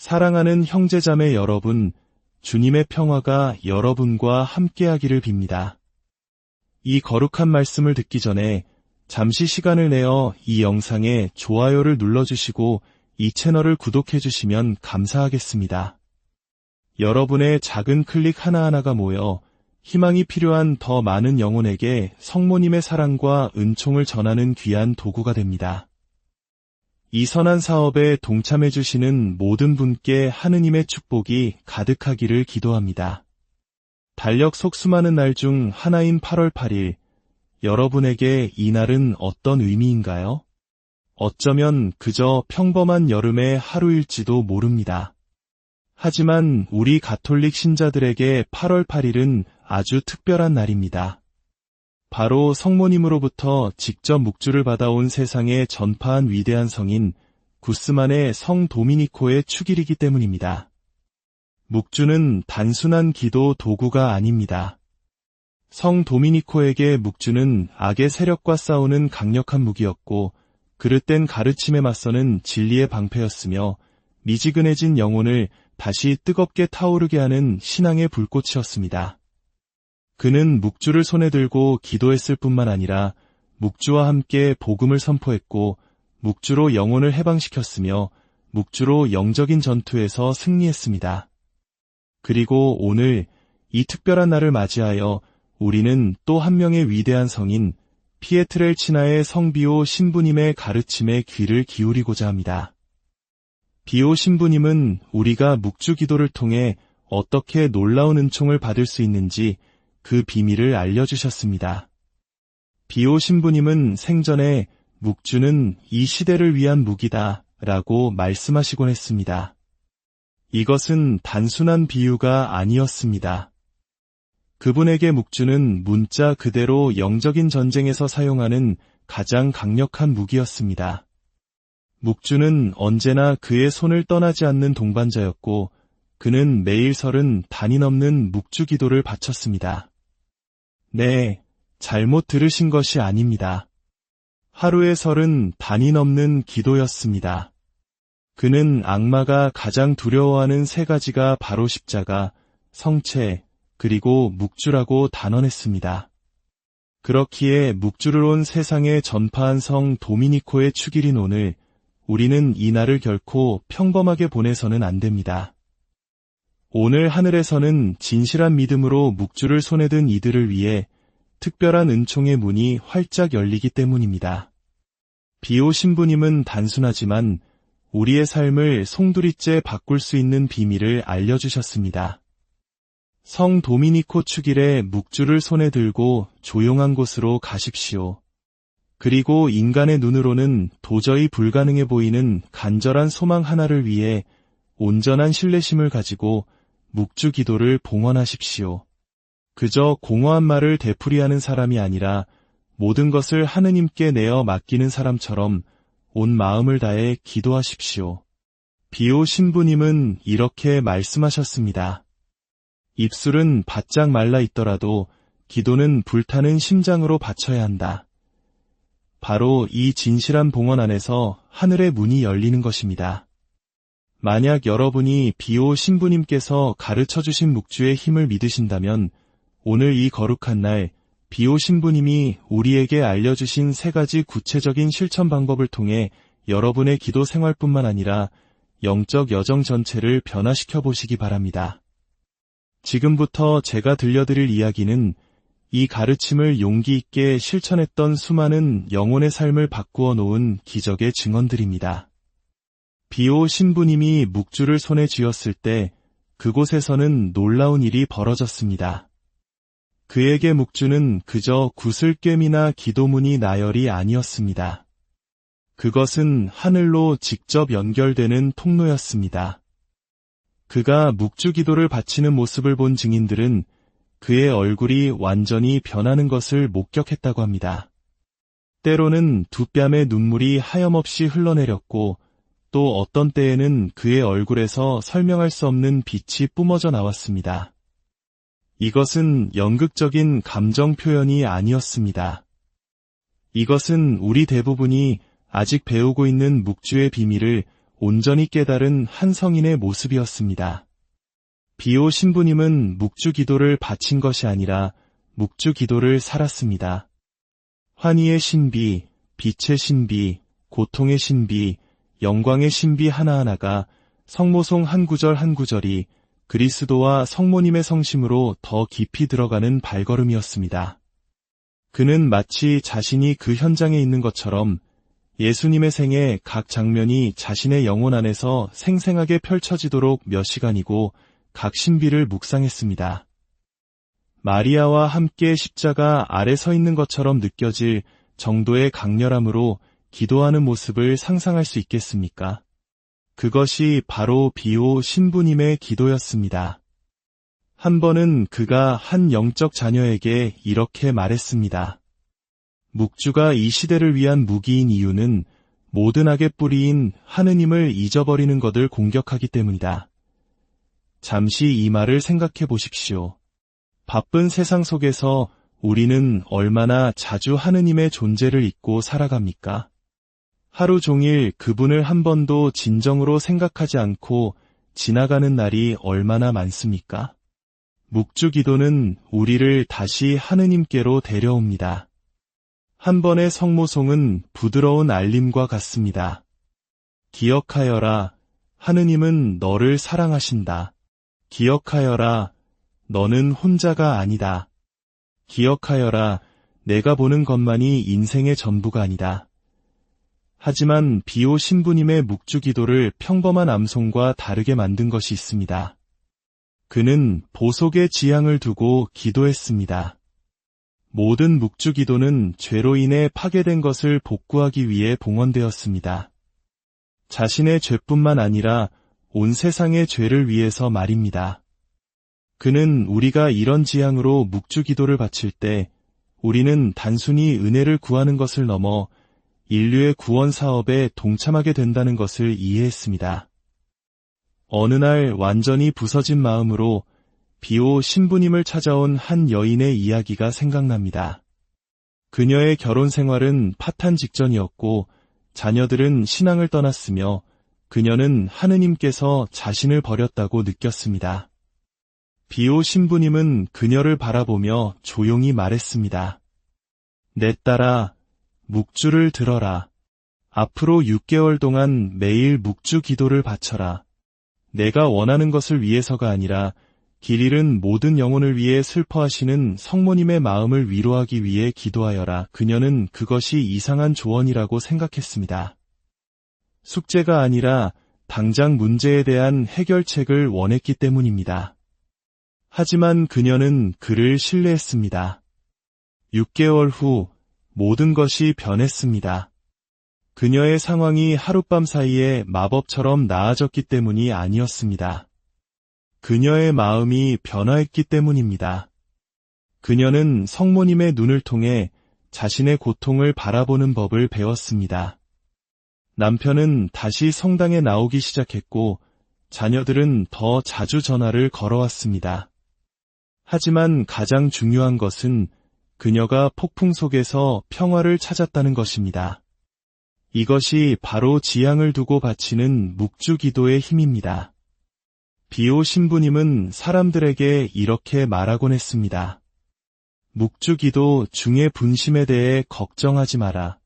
사랑하는 형제자매 여러분, 주님의 평화가 여러분과 함께하기를 빕니다. 이 거룩한 말씀을 듣기 전에 잠시 시간을 내어 이 영상에 좋아요를 눌러주시고 이 채널을 구독해주시면 감사하겠습니다. 여러분의 작은 클릭 하나하나가 모여 희망이 필요한 더 많은 영혼에게 성모님의 사랑과 은총을 전하는 귀한 도구가 됩니다. 이 선한 사업에 동참해주시는 모든 분께 하느님의 축복이 가득하기를 기도합니다. 달력 속 수많은 날 중 하나인 8월 8일, 여러분에게 이 날은 어떤 의미인가요? 어쩌면 그저 평범한 여름의 하루일지도 모릅니다. 하지만 우리 가톨릭 신자들에게 8월 8일은 아주 특별한 날입니다. 바로 성모님으로부터 직접 묵주를 받아온 세상에 전파한 위대한 성인 구스만의 성 도미니코의 축일이기 때문입니다. 묵주는 단순한 기도 도구가 아닙니다. 성 도미니코에게 묵주는 악의 세력과 싸우는 강력한 무기였고 그릇된 가르침에 맞서는 진리의 방패였으며 미지근해진 영혼을 다시 뜨겁게 타오르게 하는 신앙의 불꽃이었습니다. 그는 묵주를 손에 들고 기도했을 뿐만 아니라 묵주와 함께 복음을 선포했고 묵주로 영혼을 해방시켰으며 묵주로 영적인 전투에서 승리했습니다. 그리고 오늘 이 특별한 날을 맞이하여 우리는 또 한 명의 위대한 성인 피에트렐치나의 성비오 신부님의 가르침에 귀를 기울이고자 합니다. 비오 신부님은 우리가 묵주 기도를 통해 어떻게 놀라운 은총을 받을 수 있는지 그 비밀을 알려주셨습니다. 비오 신부님은 생전에 묵주는 이 시대를 위한 무기다 라고 말씀하시곤 했습니다. 이것은 단순한 비유가 아니었습니다. 그분에게 묵주는 문자 그대로 영적인 전쟁에서 사용하는 가장 강력한 무기였습니다. 묵주는 언제나 그의 손을 떠나지 않는 동반자였고 그는 매일 설은 단위 넘는 묵주 기도를 바쳤습니다. 네, 잘못 들으신 것이 아닙니다. 하루의 설은 단위 넘는 기도였습니다. 그는 악마가 가장 두려워하는 세 가지가 바로 십자가, 성체, 그리고 묵주라고 단언했습니다. 그렇기에 묵주를 온 세상에 전파한 성 도미니코의 축일인 오늘, 우리는 이 날을 결코 평범하게 보내서는 안 됩니다. 오늘 하늘에서는 진실한 믿음으로 묵주를 손에 든 이들을 위해 특별한 은총의 문이 활짝 열리기 때문입니다. 비오 신부님은 단순하지만 우리의 삶을 송두리째 바꿀 수 있는 비밀을 알려주셨습니다. 성 도미니코 축일에 묵주를 손에 들고 조용한 곳으로 가십시오. 그리고 인간의 눈으로는 도저히 불가능해 보이는 간절한 소망 하나를 위해 온전한 신뢰심을 가지고 묵주 기도를 봉헌하십시오. 그저 공허한 말을 되풀이하는 사람이 아니라 모든 것을 하느님께 내어 맡기는 사람처럼 온 마음을 다해 기도하십시오. 비오 신부님은 이렇게 말씀하셨습니다. 입술은 바짝 말라 있더라도 기도는 불타는 심장으로 바쳐야 한다. 바로 이 진실한 봉헌 안에서 하늘의 문이 열리는 것입니다. 만약 여러분이 비오 신부님께서 가르쳐주신 묵주의 힘을 믿으신다면 오늘 이 거룩한 날 비오 신부님이 우리에게 알려주신 세 가지 구체적인 실천 방법을 통해 여러분의 기도 생활뿐만 아니라 영적 여정 전체를 변화시켜 보시기 바랍니다. 지금부터 제가 들려드릴 이야기는 이 가르침을 용기 있게 실천했던 수많은 영혼의 삶을 바꾸어 놓은 기적의 증언들입니다. 비오 신부님이 묵주를 손에 쥐었을 때 그곳에서는 놀라운 일이 벌어졌습니다. 그에게 묵주는 그저 구슬꿰미나 기도문이 나열이 아니었습니다. 그것은 하늘로 직접 연결되는 통로였습니다. 그가 묵주 기도를 바치는 모습을 본 증인들은 그의 얼굴이 완전히 변하는 것을 목격했다고 합니다. 때로는 두 뺨의 눈물이 하염없이 흘러내렸고 또 어떤 때에는 그의 얼굴에서 설명할 수 없는 빛이 뿜어져 나왔습니다. 이것은 연극적인 감정 표현이 아니었습니다. 이것은 우리 대부분이 아직 배우고 있는 묵주의 비밀을 온전히 깨달은 한 성인의 모습이었습니다. 비오 신부님은 묵주 기도를 바친 것이 아니라 묵주 기도를 살았습니다. 환희의 신비, 빛의 신비, 고통의 신비, 영광의 신비 하나하나가 성모송 한 구절 한 구절이 그리스도와 성모님의 성심으로 더 깊이 들어가는 발걸음이었습니다. 그는 마치 자신이 그 현장에 있는 것처럼 예수님의 생애 각 장면이 자신의 영혼 안에서 생생하게 펼쳐지도록 몇 시간이고 각 신비를 묵상했습니다. 마리아와 함께 십자가 아래 서 있는 것처럼 느껴질 정도의 강렬함으로 기도하는 모습을 상상할 수 있겠습니까? 그것이 바로 비오 신부님의 기도였습니다. 한 번은 그가 한 영적 자녀에게 이렇게 말했습니다. 묵주가 이 시대를 위한 무기인 이유는 모든 악의 뿌리인 하느님을 잊어버리는 것을 공격하기 때문이다. 잠시 이 말을 생각해 보십시오. 바쁜 세상 속에서 우리는 얼마나 자주 하느님의 존재를 잊고 살아갑니까? 하루 종일 그분을 한 번도 진정으로 생각하지 않고 지나가는 날이 얼마나 많습니까? 묵주 기도는 우리를 다시 하느님께로 데려옵니다. 한 번의 성모송은 부드러운 알림과 같습니다. 기억하여라, 하느님은 너를 사랑하신다. 기억하여라, 너는 혼자가 아니다. 기억하여라, 내가 보는 것만이 인생의 전부가 아니다. 하지만 비오 신부님의 묵주 기도를 평범한 암송과 다르게 만든 것이 있습니다. 그는 보속의 지향을 두고 기도했습니다. 모든 묵주 기도는 죄로 인해 파괴된 것을 복구하기 위해 봉헌되었습니다. 자신의 죄뿐만 아니라 온 세상의 죄를 위해서 말입니다. 그는 우리가 이런 지향으로 묵주 기도를 바칠 때 우리는 단순히 은혜를 구하는 것을 넘어 인류의 구원 사업에 동참하게 된다는 것을 이해했습니다. 어느 날 완전히 부서진 마음으로 비오 신부님을 찾아온 한 여인의 이야기가 생각납니다. 그녀의 결혼 생활은 파탄 직전이었고 자녀들은 신앙을 떠났으며 그녀는 하느님께서 자신을 버렸다고 느꼈습니다. 비오 신부님은 그녀를 바라보며 조용히 말했습니다. 내 딸아, 묵주를 들어라. 앞으로 6개월 동안 매일 묵주 기도를 바쳐라. 내가 원하는 것을 위해서가 아니라 길 잃은 모든 영혼을 위해 슬퍼하시는 성모님의 마음을 위로하기 위해 기도하여라. 그녀는 그것이 이상한 조언이라고 생각했습니다. 숙제가 아니라 당장 문제에 대한 해결책을 원했기 때문입니다. 하지만 그녀는 그를 신뢰했습니다. 6개월 후 모든 것이 변했습니다. 그녀의 상황이 하룻밤 사이에 마법처럼 나아졌기 때문이 아니었습니다. 그녀의 마음이 변화했기 때문입니다. 그녀는 성모님의 눈을 통해 자신의 고통을 바라보는 법을 배웠습니다. 남편은 다시 성당에 나오기 시작했고 자녀들은 더 자주 전화를 걸어왔습니다. 하지만 가장 중요한 것은 그녀가 폭풍 속에서 평화를 찾았다는 것입니다. 이것이 바로 지향을 두고 바치는 묵주 기도의 힘입니다. 비오 신부님은 사람들에게 이렇게 말하곤 했습니다. 묵주 기도 중의 분심에 대해 걱정하지 마라.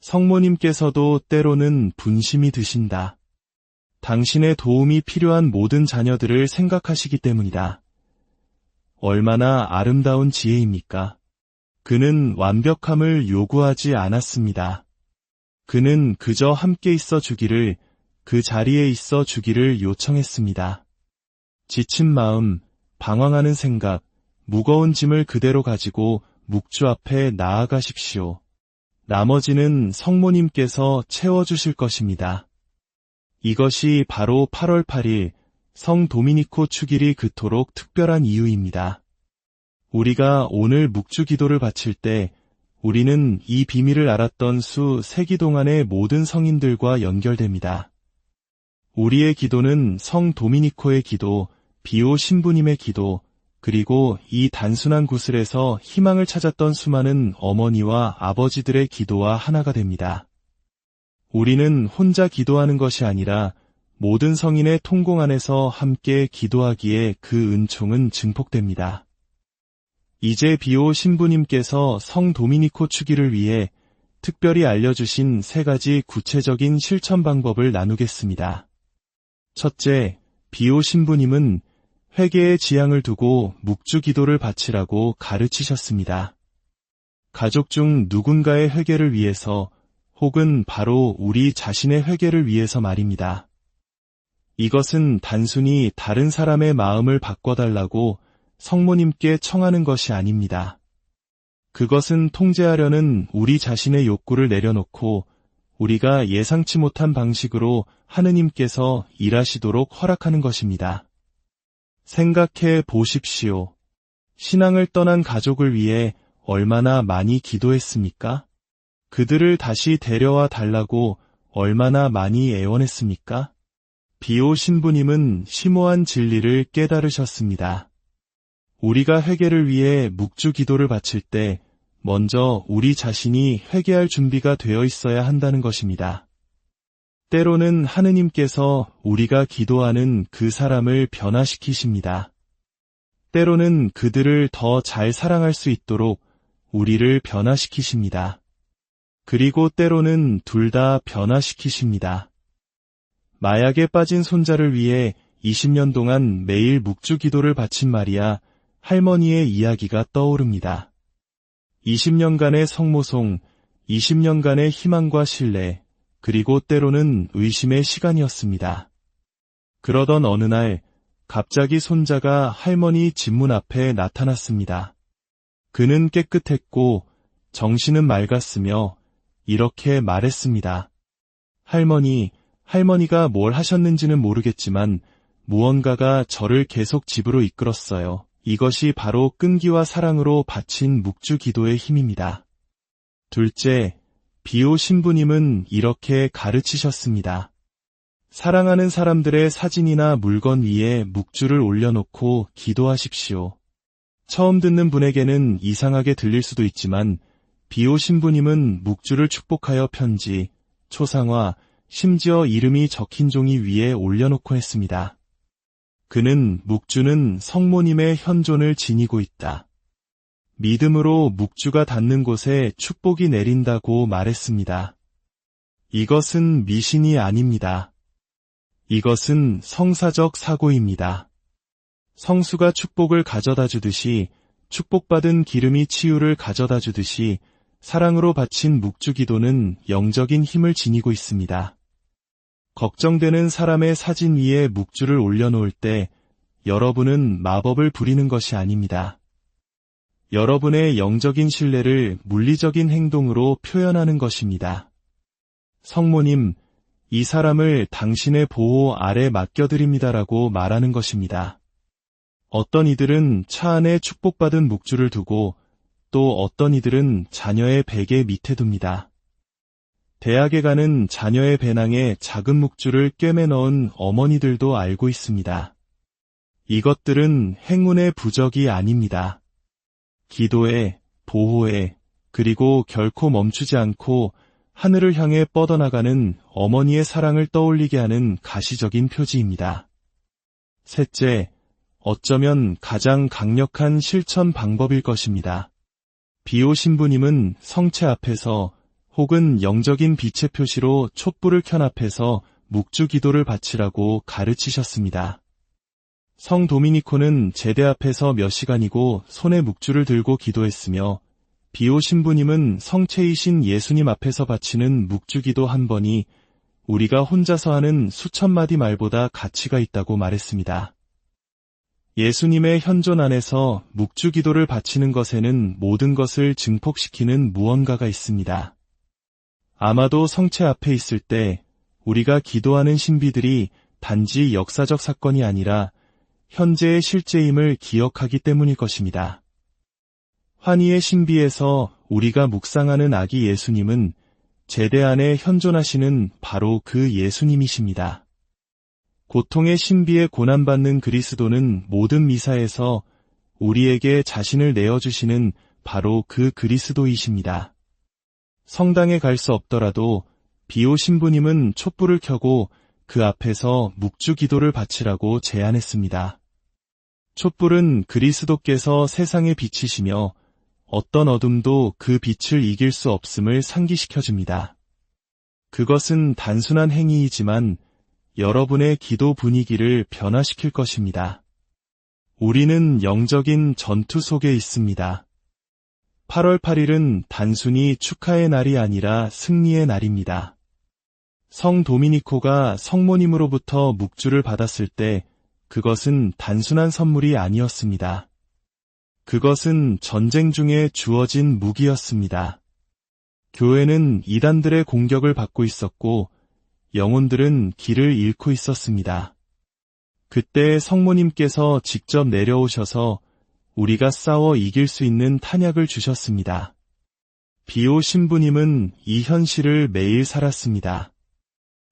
성모님께서도 때로는 분심이 드신다. 당신의 도움이 필요한 모든 자녀들을 생각하시기 때문이다. 얼마나 아름다운 지혜입니까? 그는 완벽함을 요구하지 않았습니다. 그는 그저 함께 있어 주기를, 그 자리에 있어 주기를 요청했습니다. 지친 마음, 방황하는 생각, 무거운 짐을 그대로 가지고 묵주 앞에 나아가십시오. 나머지는 성모님께서 채워주실 것입니다. 이것이 바로 8월 8일 성 도미니코 축일이 그토록 특별한 이유입니다. 우리가 오늘 묵주 기도를 바칠 때 우리는 이 비밀을 알았던 수 세기 동안의 모든 성인들과 연결됩니다. 우리의 기도는 성 도미니코의 기도, 비오 신부님의 기도, 그리고 이 단순한 구슬에서 희망을 찾았던 수많은 어머니와 아버지들의 기도와 하나가 됩니다. 우리는 혼자 기도하는 것이 아니라 모든 성인의 통공 안에서 함께 기도하기에 그 은총은 증폭됩니다. 이제 비오 신부님께서 성 도미니코 추기를 위해 특별히 알려주신 3가지 구체적인 실천 방법을 나누겠습니다. 첫째, 비오 신부님은 회개의 지향을 두고 묵주 기도를 바치라고 가르치셨습니다. 가족 중 누군가의 회개를 위해서 혹은 바로 우리 자신의 회개를 위해서 말입니다. 이것은 단순히 다른 사람의 마음을 바꿔달라고 성모님께 청하는 것이 아닙니다. 그것은 통제하려는 우리 자신의 욕구를 내려놓고 우리가 예상치 못한 방식으로 하느님께서 일하시도록 허락하는 것입니다. 생각해 보십시오. 신앙을 떠난 가족을 위해 얼마나 많이 기도했습니까? 그들을 다시 데려와 달라고 얼마나 많이 애원했습니까? 비오 신부님은 심오한 진리를 깨달으셨습니다. 우리가 회개를 위해 묵주 기도를 바칠 때 먼저 우리 자신이 회개할 준비가 되어 있어야 한다는 것입니다. 때로는 하느님께서 우리가 기도하는 그 사람을 변화시키십니다. 때로는 그들을 더 잘 사랑할 수 있도록 우리를 변화시키십니다. 그리고 때로는 둘 다 변화시키십니다. 마약에 빠진 손자를 위해 20년 동안 매일 묵주 기도를 바친 마리아 할머니의 이야기가 떠오릅니다. 20년간의 성모송, 20년간의 희망과 신뢰, 그리고 때로는 의심의 시간이었습니다. 그러던 어느 날 갑자기 손자가 할머니 집문 앞에 나타났습니다. 그는 깨끗했고 정신은 맑았으며 이렇게 말했습니다. 할머니가 뭘 하셨는지는 모르겠지만 무언가가 저를 계속 집으로 이끌었어요. 이것이 바로 끈기와 사랑으로 바친 묵주 기도의 힘입니다. 둘째, 비오 신부님은 이렇게 가르치셨습니다. 사랑하는 사람들의 사진이나 물건 위에 묵주를 올려놓고 기도하십시오. 처음 듣는 분에게는 이상하게 들릴 수도 있지만 비오 신부님은 묵주를 축복하여 편지, 초상화, 심지어 이름이 적힌 종이 위에 올려놓고 했습니다. 그는 묵주는 성모님의 현존을 지니고 있다. 믿음으로 묵주가 닿는 곳에 축복이 내린다고 말했습니다. 이것은 미신이 아닙니다. 이것은 성사적 사고입니다. 성수가 축복을 가져다 주듯이 축복받은 기름이 치유를 가져다 주듯이 사랑으로 바친 묵주 기도는 영적인 힘을 지니고 있습니다. 걱정되는 사람의 사진 위에 묵주를 올려놓을 때 여러분은 마법을 부리는 것이 아닙니다. 여러분의 영적인 신뢰를 물리적인 행동으로 표현하는 것입니다. 성모님, 이 사람을 당신의 보호 아래 맡겨드립니다라고 말하는 것입니다. 어떤 이들은 차 안에 축복받은 묵주를 두고 또 어떤 이들은 자녀의 베개 밑에 둡니다. 대학에 가는 자녀의 배낭에 작은 묵주를 꿰매 넣은 어머니들도 알고 있습니다. 이것들은 행운의 부적이 아닙니다. 기도에, 보호에, 그리고 결코 멈추지 않고 하늘을 향해 뻗어나가는 어머니의 사랑을 떠올리게 하는 가시적인 표지입니다. 셋째, 어쩌면 가장 강력한 실천 방법일 것입니다. 비오 신부님은 성체 앞에서 혹은 영적인 빛의 표시로 촛불을 켠 앞에서 묵주 기도를 바치라고 가르치셨습니다. 성 도미니코는 제대 앞에서 몇 시간이고 손에 묵주를 들고 기도했으며 비오 신부님은 성체이신 예수님 앞에서 바치는 묵주 기도 한 번이 우리가 혼자서 하는 수천 마디 말보다 가치가 있다고 말했습니다. 예수님의 현존 안에서 묵주 기도를 바치는 것에는 모든 것을 증폭시키는 무언가가 있습니다. 아마도 성체 앞에 있을 때 우리가 기도하는 신비들이 단지 역사적 사건이 아니라 현재의 실제임을 기억하기 때문일 것입니다. 환희의 신비에서 우리가 묵상하는 아기 예수님은 제대 안에 현존하시는 바로 그 예수님이십니다. 고통의 신비에 고난받는 그리스도는 모든 미사에서 우리에게 자신을 내어주시는 바로 그 그리스도이십니다. 성당에 갈 수 없더라도 비오 신부님은 촛불을 켜고 그 앞에서 묵주 기도를 바치라고 제안했습니다. 촛불은 그리스도께서 세상의 빛이시며 어떤 어둠도 그 빛을 이길 수 없음을 상기시켜줍니다. 그것은 단순한 행위이지만 여러분의 기도 분위기를 변화시킬 것입니다. 우리는 영적인 전투 속에 있습니다. 8월 8일은 단순히 축하의 날이 아니라 승리의 날입니다. 성 도미니코가 성모님으로부터 묵주를 받았을 때 그것은 단순한 선물이 아니었습니다. 그것은 전쟁 중에 주어진 무기였습니다. 교회는 이단들의 공격을 받고 있었고 영혼들은 길을 잃고 있었습니다. 그때 성모님께서 직접 내려오셔서 우리가 싸워 이길 수 있는 탄약을 주셨습니다. 비오 신부님은 이 현실을 매일 살았습니다.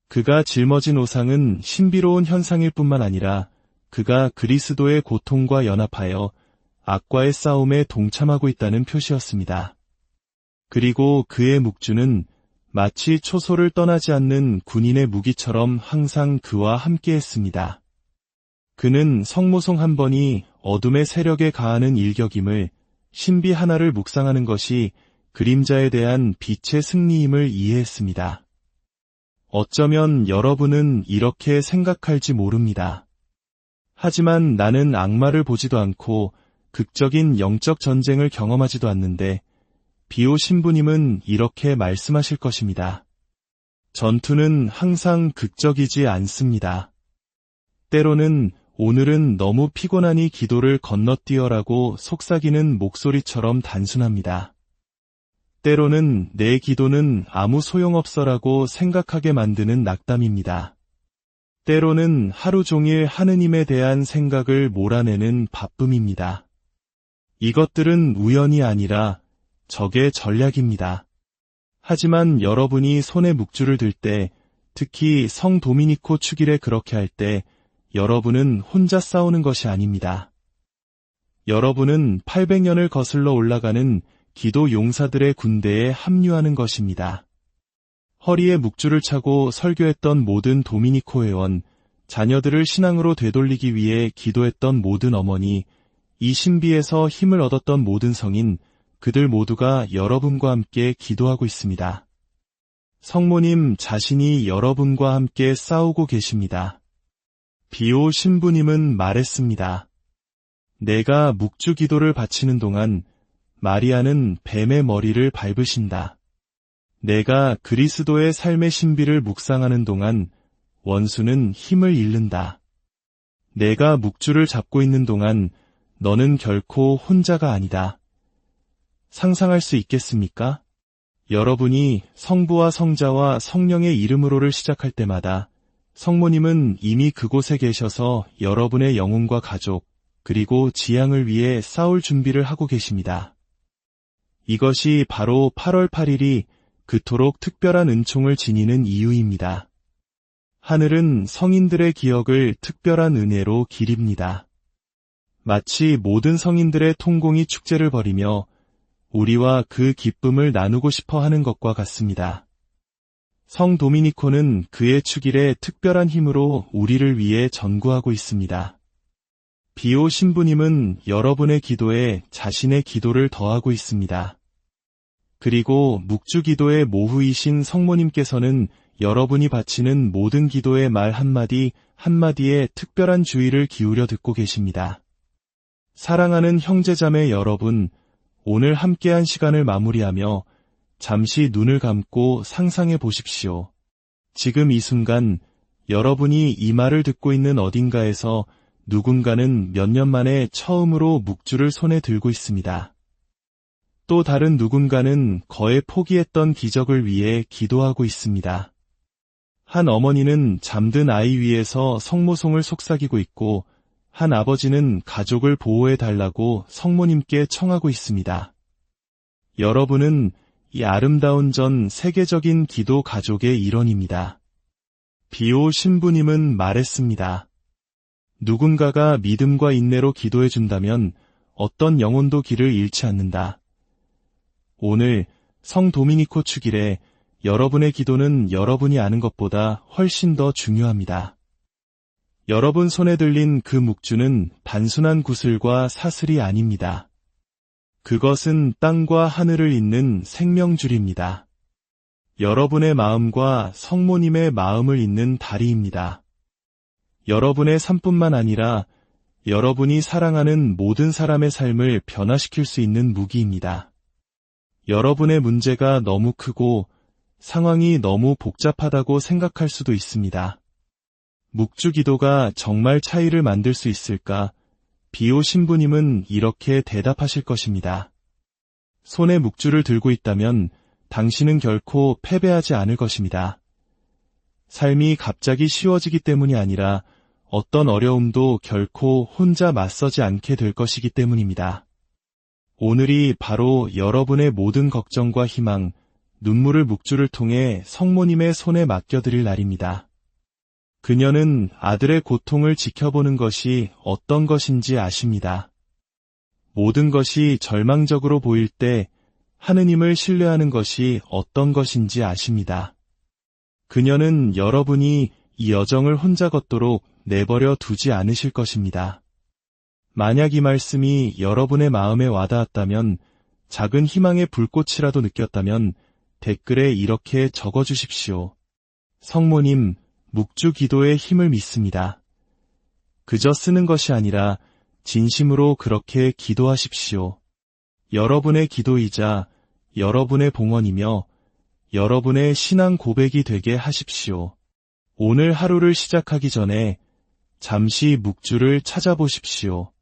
그가 짊어진 오상은 신비로운 현상일 뿐만 아니라 그가 그리스도의 고통과 연합하여 악과의 싸움에 동참하고 있다는 표시였습니다. 그리고 그의 묵주는 마치 초소를 떠나지 않는 군인의 무기처럼 항상 그와 함께했습니다. 그는 성모송 한 번이 어둠의 세력에 가하는 일격임을, 신비 하나를 묵상하는 것이 그림자에 대한 빛의 승리임을 이해했습니다. 어쩌면 여러분은 이렇게 생각할지 모릅니다. 하지만 나는 악마를 보지도 않고 극적인 영적 전쟁을 경험하지도 않는데 비오 신부님은 이렇게 말씀하실 것입니다. 전투는 항상 극적이지 않습니다. 때로는 오늘은 너무 피곤하니 기도를 건너뛰어라고 속삭이는 목소리처럼 단순합니다. 때로는 내 기도는 아무 소용없어라고 생각하게 만드는 낙담입니다. 때로는 하루 종일 하느님에 대한 생각을 몰아내는 바쁨입니다. 이것들은 우연이 아니라 적의 전략입니다. 하지만 여러분이 손에 묵주를 들 때, 특히 성 도미니코 축일에 그렇게 할 때 여러분은 혼자 싸우는 것이 아닙니다. 여러분은 800년을 거슬러 올라가는 기도 용사들의 군대에 합류하는 것입니다. 허리에 묵주를 차고 설교했던 모든 도미니코 회원, 자녀들을 신앙으로 되돌리기 위해 기도했던 모든 어머니, 이 신비에서 힘을 얻었던 모든 성인, 그들 모두가 여러분과 함께 기도하고 있습니다. 성모님 자신이 여러분과 함께 싸우고 계십니다. 비오 신부님은 말했습니다. 내가 묵주 기도를 바치는 동안 마리아는 뱀의 머리를 밟으신다. 내가 그리스도의 삶의 신비를 묵상하는 동안 원수는 힘을 잃는다. 내가 묵주를 잡고 있는 동안 너는 결코 혼자가 아니다. 상상할 수 있겠습니까? 여러분이 성부와 성자와 성령의 이름으로를 시작할 때마다 성모님은 이미 그곳에 계셔서 여러분의 영혼과 가족, 그리고 지향을 위해 싸울 준비를 하고 계십니다. 이것이 바로 8월 8일이 그토록 특별한 은총을 지니는 이유입니다. 하늘은 성인들의 기억을 특별한 은혜로 기립니다. 마치 모든 성인들의 통공이 축제를 벌이며 우리와 그 기쁨을 나누고 싶어 하는 것과 같습니다. 성 도미니코는 그의 축일에 특별한 힘으로 우리를 위해 전구하고 있습니다. 비오 신부님은 여러분의 기도에 자신의 기도를 더하고 있습니다. 그리고 묵주 기도의 모후이신 성모님께서는 여러분이 바치는 모든 기도의 말 한마디 한마디에 특별한 주의를 기울여 듣고 계십니다. 사랑하는 형제자매 여러분, 오늘 함께한 시간을 마무리하며 잠시 눈을 감고 상상해 보십시오. 지금 이 순간 여러분이 이 말을 듣고 있는 어딘가에서 누군가는 몇 년 만에 처음으로 묵주를 손에 들고 있습니다. 또 다른 누군가는 거의 포기했던 기적을 위해 기도하고 있습니다. 한 어머니는 잠든 아이 위에서 성모송을 속삭이고 있고 한 아버지는 가족을 보호해달라고 성모님께 청하고 있습니다. 여러분은 이 아름다운 전 세계적인 기도 가족의 일원입니다. 비오 신부님은 말했습니다. 누군가가 믿음과 인내로 기도해준다면 어떤 영혼도 길을 잃지 않는다. 오늘 성 도미니코 축일에 여러분의 기도는 여러분이 아는 것보다 훨씬 더 중요합니다. 여러분 손에 들린 그 묵주는 단순한 구슬과 사슬이 아닙니다. 그것은 땅과 하늘을 잇는 생명줄입니다. 여러분의 마음과 성모님의 마음을 잇는 다리입니다. 여러분의 삶뿐만 아니라 여러분이 사랑하는 모든 사람의 삶을 변화시킬 수 있는 무기입니다. 여러분의 문제가 너무 크고 상황이 너무 복잡하다고 생각할 수도 있습니다. 묵주 기도가 정말 차이를 만들 수 있을까? 비오 신부님은 이렇게 대답하실 것입니다. 손에 묵주를 들고 있다면 당신은 결코 패배하지 않을 것입니다. 삶이 갑자기 쉬워지기 때문이 아니라 어떤 어려움도 결코 혼자 맞서지 않게 될 것이기 때문입니다. 오늘이 바로 여러분의 모든 걱정과 희망, 눈물을 묵주를 통해 성모님의 손에 맡겨드릴 날입니다. 그녀는 아들의 고통을 지켜보는 것이 어떤 것인지 아십니다. 모든 것이 절망적으로 보일 때 하느님을 신뢰하는 것이 어떤 것인지 아십니다. 그녀는 여러분이 이 여정을 혼자 걷도록 내버려 두지 않으실 것입니다. 만약 이 말씀이 여러분의 마음에 와닿았다면, 작은 희망의 불꽃이라도 느꼈다면 댓글에 이렇게 적어주십시오. 성모님, 묵주 기도의 힘을 믿습니다. 그저 쓰는 것이 아니라 진심으로 그렇게 기도하십시오. 여러분의 기도이자 여러분의 봉헌이며 여러분의 신앙 고백이 되게 하십시오. 오늘 하루를 시작하기 전에 잠시 묵주를 찾아보십시오.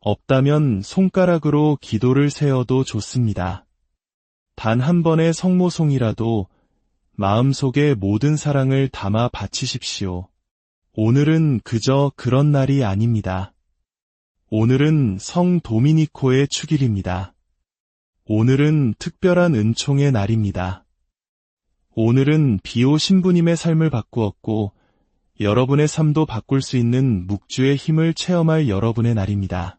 없다면 손가락으로 기도를 세어도 좋습니다. 단 한 번의 성모송이라도 마음속에 모든 사랑을 담아 바치십시오. 오늘은 그저 그런 날이 아닙니다. 오늘은 성 도미니코의 축일입니다. 오늘은 특별한 은총의 날입니다. 오늘은 비오 신부님의 삶을 바꾸었고 여러분의 삶도 바꿀 수 있는 묵주의 힘을 체험할 여러분의 날입니다.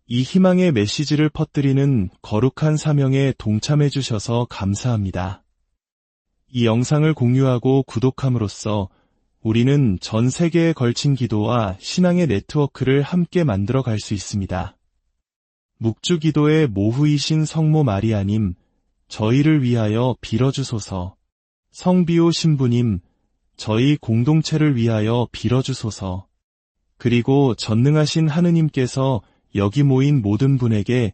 이 희망의 메시지를 퍼뜨리는 거룩한 사명에 동참해 주셔서 감사합니다. 이 영상을 공유하고 구독함으로써 우리는 전 세계에 걸친 기도와 신앙의 네트워크를 함께 만들어 갈 수 있습니다. 묵주 기도의 모후이신 성모 마리아님, 저희를 위하여 빌어주소서. 성비오 신부님, 저희 공동체를 위하여 빌어주소서. 그리고 전능하신 하느님께서 여기 모인 모든 분에게